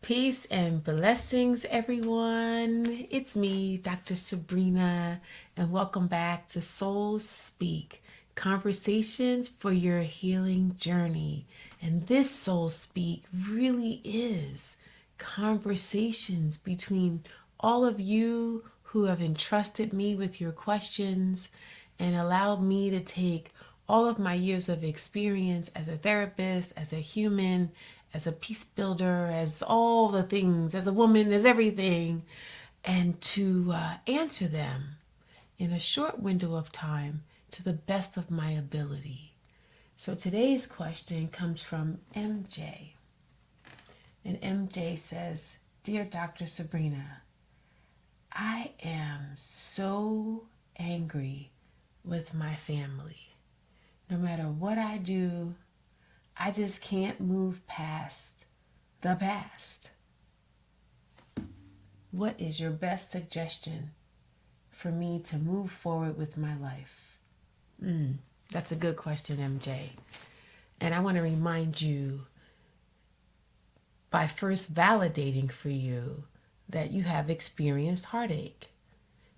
Peace and blessings, everyone. It's me, Dr. Sabrina, and welcome back to Soul Speak, conversations for your healing journey. And this Soul Speak really is conversations between all of you who have entrusted me with your questions and allowed me to take all of my years of experience as a therapist, as a human, as a peace builder, as all the things, as a woman, as everything, and to answer them in a short window of time to the best of my ability. So today's question comes from MJ. And MJ says, "Dear Dr. Sabrina, I am so angry with my family. No matter what I do, I just can't move past the past. What is your best suggestion for me to move forward with my life?" That's a good question, MJ. And I want to remind you by first validating for you that you have experienced heartache.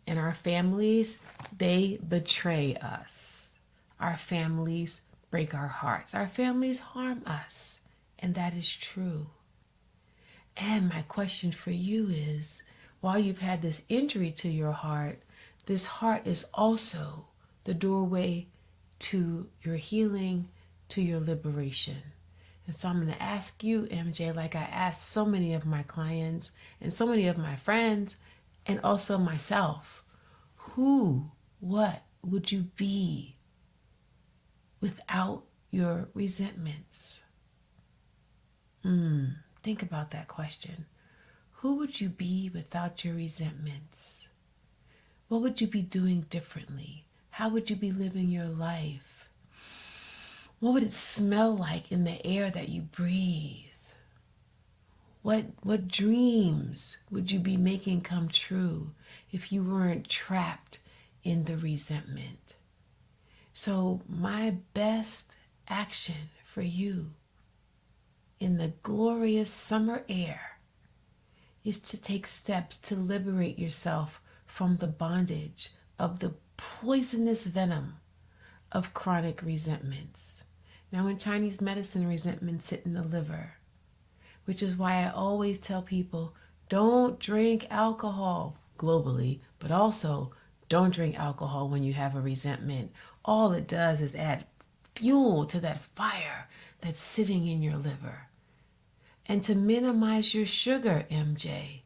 And our families, they betray us. Our families break our hearts. Our families harm us. And that is true. And my question for you is, while you've had this injury to your heart, this heart is also the doorway to your healing, to your liberation. And so I'm going to ask you, MJ, like I asked so many of my clients and so many of my friends and also myself, who, what would you be without your resentments? Think about that question. Who would you be without your resentments? What would you be doing differently? How would you be living your life? What would it smell like in the air that you breathe? What dreams would you be making come true if you weren't trapped in the resentment? So my best action for you in the glorious summer air is to take steps to liberate yourself from the bondage of the poisonous venom of chronic resentments. Now, in Chinese medicine, resentments sit in the liver, which is why I always tell people, don't drink alcohol globally, but also don't drink alcohol when you have a resentment. All it does is add fuel to that fire that's sitting in your liver. And to minimize your sugar, MJ,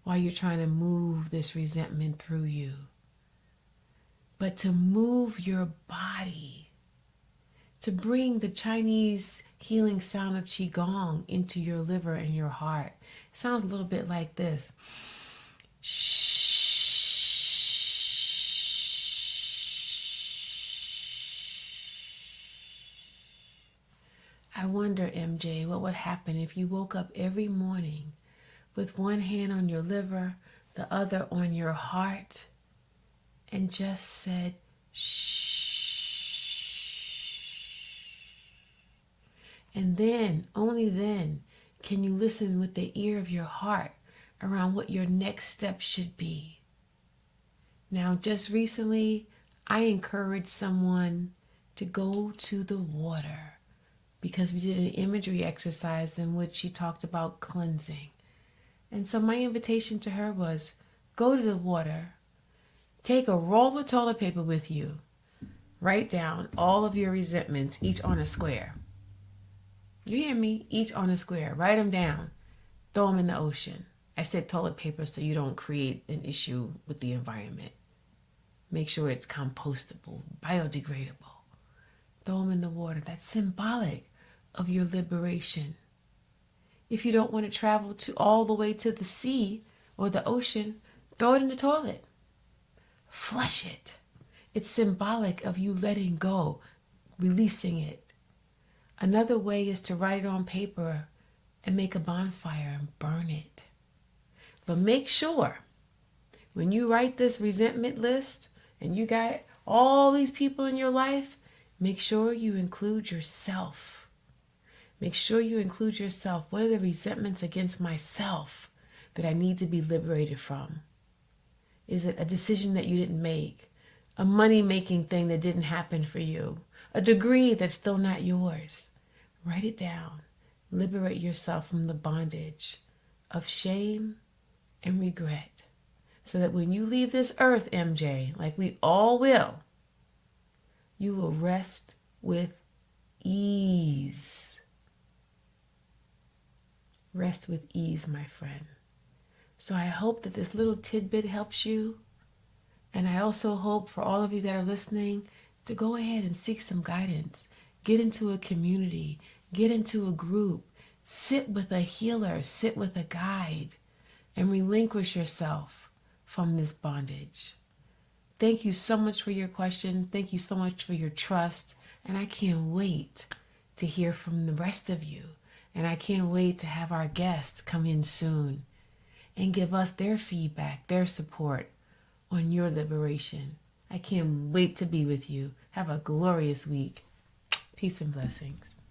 while you're trying to move this resentment through you. But to move your body, to bring the Chinese healing sound of Qigong into your liver and your heart. It sounds a little bit like this. Shh. I wonder, MJ, what would happen if you woke up every morning with one hand on your liver, the other on your heart, and just said, shh. And then, only then, can you listen with the ear of your heart around what your next step should be. Now, just recently, I encouraged someone to go to the water because we did an imagery exercise in which she talked about cleansing. And so my invitation to her was, go to the water, take a roll of toilet paper with you, write down all of your resentments, each on a square. You hear me? Each on a square. Write them down. Throw them in the ocean. I said toilet paper so you don't create an issue with the environment. Make sure it's compostable, biodegradable. Throw them in the water. That's symbolic of your liberation. If you don't want to travel all the way to the sea or the ocean, throw it in the toilet. Flush it. It's symbolic of you letting go, releasing it. Another way is to write it on paper and make a bonfire and burn it. But make sure when you write this resentment list and you got all these people in your life, make sure you include yourself. Make sure you include yourself. What are the resentments against myself that I need to be liberated from? Is it a decision that you didn't make? A money-making thing that didn't happen for you? A degree that's still not yours? Write it down. Liberate yourself from the bondage of shame and regret, so that when you leave this earth, MJ, like we all will, you will rest with ease. Rest with ease, my friend. So I hope that this little tidbit helps you. And I also hope for all of you that are listening to go ahead and seek some guidance. Get into a community. Get into a group. Sit with a healer. Sit with a guide. And relinquish yourself from this bondage. Thank you so much for your questions. Thank you so much for your trust. And I can't wait to hear from the rest of you. And I can't wait to have our guests come in soon and give us their feedback, their support on your liberation. I can't wait to be with you. Have a glorious week. Peace and blessings.